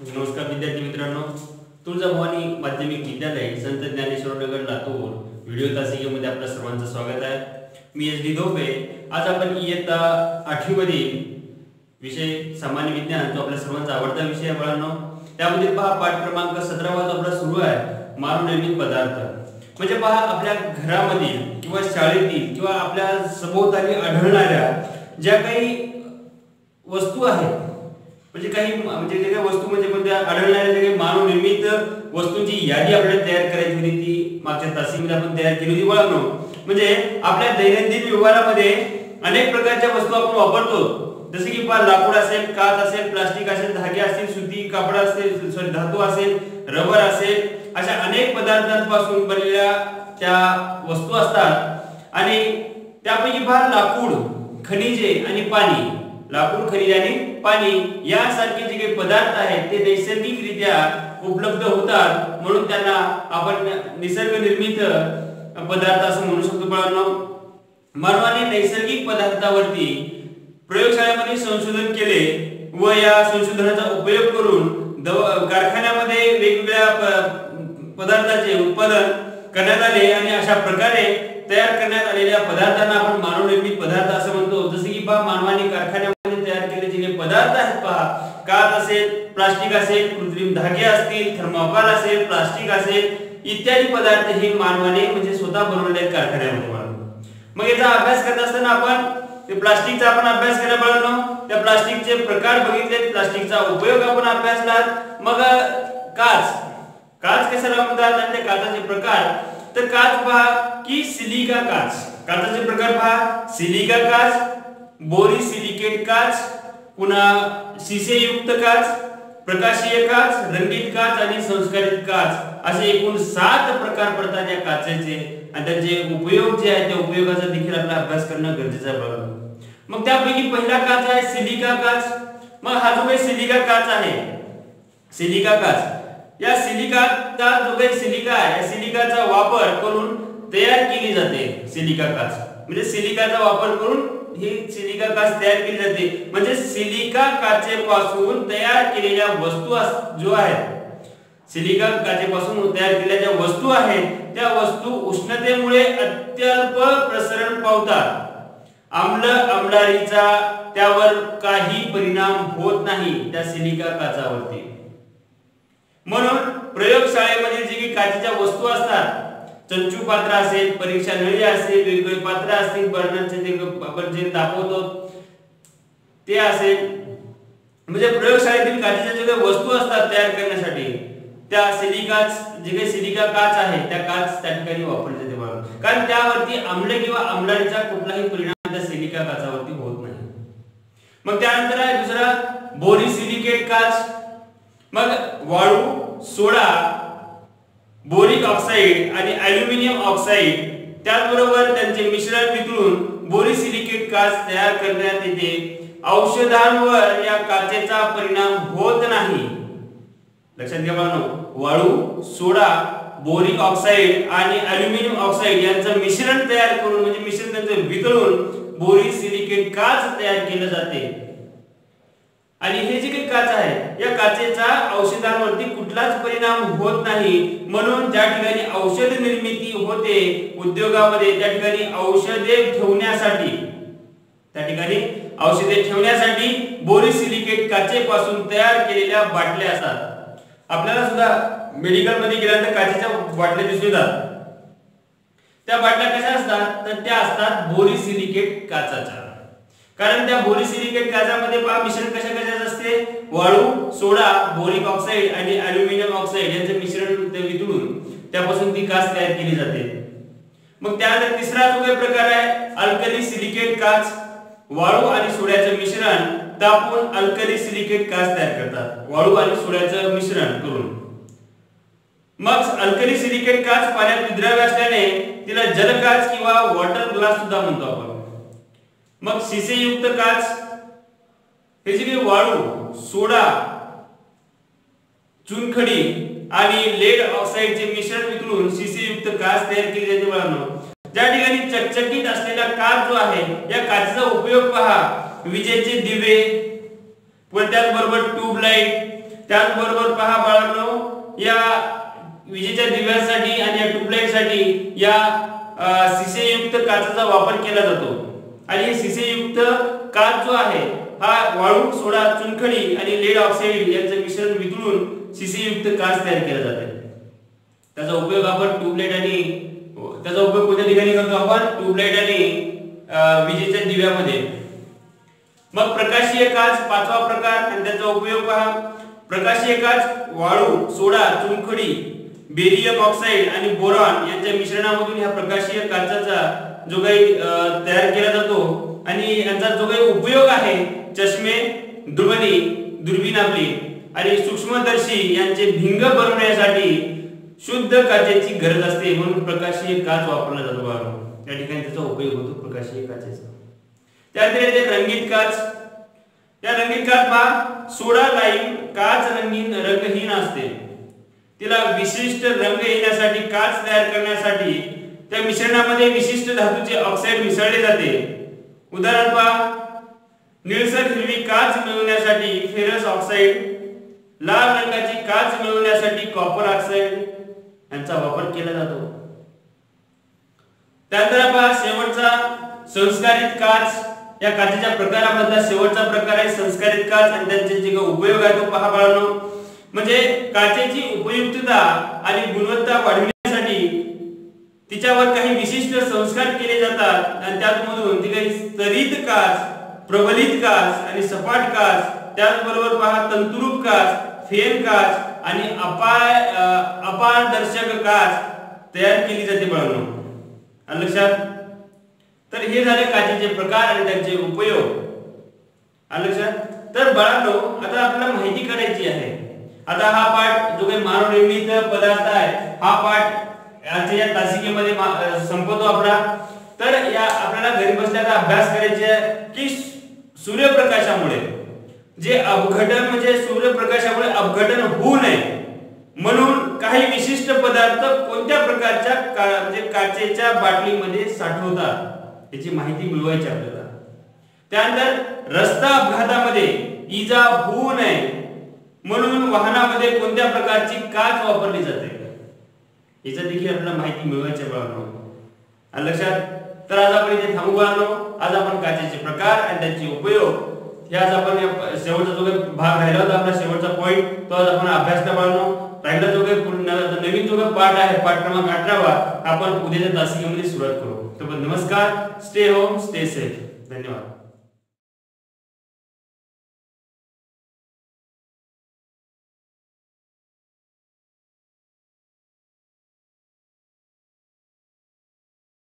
नमस्कार विद्यार्थी मित्रांनो, तुळजाभवानी माध्यमिक विद्यालय संत ज्ञानेश्वर नगर लातूर व्हिडिओ तासिकेमध्ये आपल्या सर्वांचं स्वागत आहे। मी SD धोपे। आज आपण इयत्ता 8वी मधील विषय सामान्य विज्ञान जो आपल्या सर्वांचा आवडता विषय आहे बाळांनो, त्यामध्ये पहा पाठ क्रमांक 17 वा आपला सुरू आहे मानवनिर्मित पदार्थ। म्हणजे पहा आपल्या घरामधील किंवा शाळेतील किंवा आपल्या सभोवताली आढळणाऱ्या ज्या काही वस्तू आहेत म्हणजे जे काही वस्तू म्हणजे कोणत्या आढळणाऱ्या जे काही मानवनिर्मित वस्तूंची यादी आपल्याला तयार करायची होती, ती मागच्या तासिकेमध्ये आपण तयार केली होती बाळांनो। म्हणजे आपल्या दैनंदिन व्यवहारामध्ये अनेक प्रकारच्या वस्तू आपण वापरतो, जसे की लाकूड असेल, काच असेल, प्लास्टिक असेल, धागे असतील, सुती कापड असेल, धातू असेल, रबर असेल, अशा अनेक पदार्थांपासून बनलेल्या त्या वस्तू असतात। आणि त्यापैकी लाकूड, खनिजे आणि पाणी, लाकूड, खनिजे आणि पाणी यासारखे जे काही पदार्थ आहेत ते नैसर्गिकरित्या उपलब्ध होतात, म्हणून त्यांना आपण निसर्ग निर्मित पदार्थ असं म्हणू शकतो बाळांनो। मानवाने नैसर्गिक पदार्थावरती प्रयोगशाळेमध्ये संशोधन केले व या संशोधनाचा उपयोग करून कारखान्यामध्ये वेगवेगळ्या पदार्थाचे उत्पादन करण्यात आले आणि अशा प्रकारे तयार करण्यात आलेल्या पदार्थांना आपण मानवनिर्मित पदार्थ असं म्हणतो। जसे की मानवाने कारखान्यामध्ये तयार केलेले जे पदार्थ आहेत काच असेल, प्लास्टिक असेल, कृत्रिम धागे असतील, थर्मोकॉल असेल, प्लास्टिक असेल इत्यादी पदार्थ हे मानवाने म्हणजे स्वतः बनवलेले कारखान्यामध्ये। मग याचा अभ्यास करत असताना आपण ते प्लास्टिकचा आपण अभ्यास केला बाळांनो, त्या प्लास्टिकचे प्रकार बघितले, प्लास्टिकचा उपयोग आपण अभ्यासला। मग काच कशाला म्हणतात आणि त्या काचाचे प्रकार, तर काच पहा की सिलिका काच, काचाचे प्रकार पहा सिलिका काच, बोरोसिलिकेट काच, पुन्हा शिसेयुक्त काच, प्रकाशीय काच, रंगीत काच आणि संस्कारित काच असे एकूण 7 प्रकार पडतात या काचेचे आणि त्यांचे उपयोग जे आहेत त्या उपयोगाचा देखील आपला अभ्यास करणं गरजेचं आहे। मग त्यापैकी पहिला काच आहे सिलिका काच। मग हा जो काही सिलिका काच आहे, सिलिका काच, या सिलिकाचा जो काही सिलिका आहे या सिलिकाचा वापर करून तयार केली जाते सिलिका काच। म्हणजे सिलिकाचा वापर करून ही सिलिका काच तयार केली जाते। म्हणजे सिलिका काचेपासून तयार केलेल्या वस्तू जो आहेत, सिलिका काचेपासून तयार केलेल्या ज्या वस्तू आहेत त्या वस्तू उष्णतेमुळे अत्यल्प प्रसरण पावतात। आम्लारीचा त्यावर काही परिणाम होत नाही त्या सिलिका काचावरती। म्हणून प्रयोगशाळेमध्ये जे काही काचेच्या वस्तू असतात, चंचू पात्र असेल, परीक्षा नळी असेल, वेगवेगळे पात्र असतील, बर्नरचे जे आपण जे तापवतो ते असेल, म्हणजे प्रयोगशाळेतील काचेच्या जे काही वस्तू असतात तयार करण्यासाठी त्या जे काही सिलिका काच आहे त्या काच त्या ठिकाणी वापरली जाते बघा, कारण त्यावरती आम्ल किंवा आम्लारीचा कुठलाही परिणाम त्या सिलिका काचावरती होत नाही। मग त्यानंतर आहे दुसरा बोरोसिलिकेट काच। मग वाळू, सोडा, बोरिक ऑक्साइड आणि ॲल्युमिनियम ऑक्साइड त्याचबरोबर त्यांचे मिश्रण वितळून बोरोसिलिकेट काच तयार करण्यात येते। औषधांवर या काचेचा परिणाम होत नाही। लक्षात घ्या बाळांनो, वाळू, सोडा, बोरिक ऑक्साइड आणि ॲल्युमिनियम ऑक्साइड यांचं मिश्रण तयार करून म्हणजे मिश्रण त्यांचं वितळून बोरोसिलिकेट काच तयार केलं जाते। आणि हे जे काही काच आहे या काचेचा औषधांवरती कुठलाच परिणाम होत नाही, म्हणून ज्या ठिकाणी औषध निर्मिती होते उद्योगामध्ये त्या ठिकाणी औषधे ठेवण्यासाठी बोरोसिलिकेट काचेपासून तयार केलेल्या बाटल्या असतात। आपल्याला सुद्धा मेडिकल मध्ये गेल्यानंतर काचेच्या बाटल्या दिसून येतात। त्या बाटल्या कशा असतात, तर त्या असतात बोरोसिलिकेट काचाच्या, कारण त्या बोरोसिलिकेट काचामध्ये मिश्रण कशाचे असते, वाळू, सोडा, बोरिक ऑक्साइड आणि ॲल्युमिनियम ऑक्साइड यांचे मिश्रण ते वितळून त्यापासून ती काच तयार केली जाते। मग त्यानंतर तिसरा जो काही प्रकार आहे अल्कली सिलिकेट काच। वाळू आणि सोड्याचे मिश्रण तापवून अल्कली सिलिकेट काच तयार करतात, वाळू आणि सोड्याचं मिश्रण करून। मग अल्कली सिलिकेट काच पाण्यात विद्राव्य असल्याने तिला जलकाच किंवा वॉटर ग्लास सुद्धा म्हणतो आपण। मग शिसेयुक्त काच, हे जे वाळू, सोडा, चुनखडी आणि लेड ऑक्साइडचे मिश्रण वितळून शिसेयुक्त काच तयार केली जाते बाळांनो। ज्या ठिकाणी चकचकीत असलेला काच जो आहे या काचेचा उपयोग पहा विजेचे दिवे व त्याचबरोबर ट्यूबलाइट त्याचबरोबर पहा बाळांनो, या विजेच्या दिव्यासाठी आणि या ट्यूबलाईटसाठी या शिसेयुक्त काचेचा वापर केला जातो. आणि हे शिसेयुक्त काच जो आहे हा वाळू, सोडा, चुनखडी आणि लेड ऑक्साईड यांचे मिश्रण वितळून शिसेयुक्त काच तयार केला जाते. त्याचा उपयोग आपण ट्यूबलाईट आणि त्याचा उपयोग कोणत्या ठिकाणी करतो आपण? ट्यूबलाईट आणि विजेच्या दिव्यामध्ये. मग प्रकाशीय काच पाचवा प्रकार आणि त्याचा उपयोग पहा. प्रकाशीय काच वाळू, सोडा, चुनखडी, बेरियम ऑक्साईड आणि बोरॉन यांच्या मिश्रणामधून ह्या प्रकाशीय काचाचा जो काही तयार केला जातो आणि यांचा जो काही उपयोग आहे चष्मे, दुर्बिणी, दुर्बीण आपली आणि सूक्ष्मदर्शी यांचे भिंग बनवण्यासाठी शुद्ध काचेची गरज असते, म्हणून प्रकाशीय काच वापरला जातो बाळांनो. या ठिकाणी त्याचा उपयोग होतो प्रकाशीय काचेचा. त्यानंतर येते रंगीत काच. या रंगीत काच पहा, सोडा लाईम काच रंगहीन असते. तिला विशिष्ट रंग येण्यासाठी, काच तयार करण्यासाठी त्या मिश्रणामध्ये विशिष्ट धातूचे ऑक्साईड मिसळले जाते. उदाहरण पहा, निळसर हिरवी काच मिळवण्यासाठी फेरस ऑक्साईड, लाल रंगाची काच मिळवण्यासाठी कॉपर ऑक्साईड यांचा वापर केला जातो. त्यानंतर पहा शेवटचा संस्कारित काच. या काचेच्या प्रकारामधला शेवटचा प्रकार आहे संस्कारित काच आणि त्यांचे जे उपयोग आहे तो पहा बाळांनो. म्हणजे काचेची उपयुक्तता आणि गुणवत्ता वाढविण्यासाठी तिच्यावर काही विशिष्ट संस्कार केले जातात आणि त्यातमधून ती काही स्तरित काच, प्रबलित काच आणि सपाट काच, त्याचबरोबर पहा तंतुरूप काच, फेन काच आणि अपारदर्शक काच तयार केली जाते बाळांनो. आलं लक्षात? तर हे झाले काचेचे प्रकार आणि त्यांचे उपयोग. आलं लक्षात? तर बाळांनो, आता आपल्याला माहिती करायची आहे. आता हा पाठ जो काही मानवनिर्मित पदार्थ आहे हा पाठ आजच्या या तासिकेमध्ये संपवतो आपला. तर या आपल्याला घरी बसल्याचा अभ्यास करायचे आहे की सूर्यप्रकाशामुळे जे अपघटन, म्हणजे सूर्यप्रकाशामुळे अपघटन होऊ नये म्हणून काही विशिष्ट पदार्थ कोणत्या प्रकारच्या म्हणजे काचेच्या बाटलीमध्ये साठवतात याची माहिती मिळवायची आपल्याला. त्यानंतर रस्ता अपघातामध्ये इजा होऊ नये म्हणून वाहनामध्ये कोणत्या प्रकारची काच वापरली जाते याची देखील आपल्याला माहिती मिळवायची बाळांनो. आलं लक्षात? तर आज आपण इथे थांबू बाळांनो. आज आपण काचेचे प्रकार आणि त्यांचे उपयोग हे आज आपण शेवटचा जो काही भाग राहिला होता आपला शेवटचा पॉइंट तो आज आपण अभ्यास केला बाळांनो. राहिला जो काही नवीन जो काही पाठ आहे पाठ क्रमांक 18 आपण उद्याच्या तासिकेमध्ये सुरुवात करू. तर नमस्कार, स्टे होम, स्टे सेफ. धन्यवाद.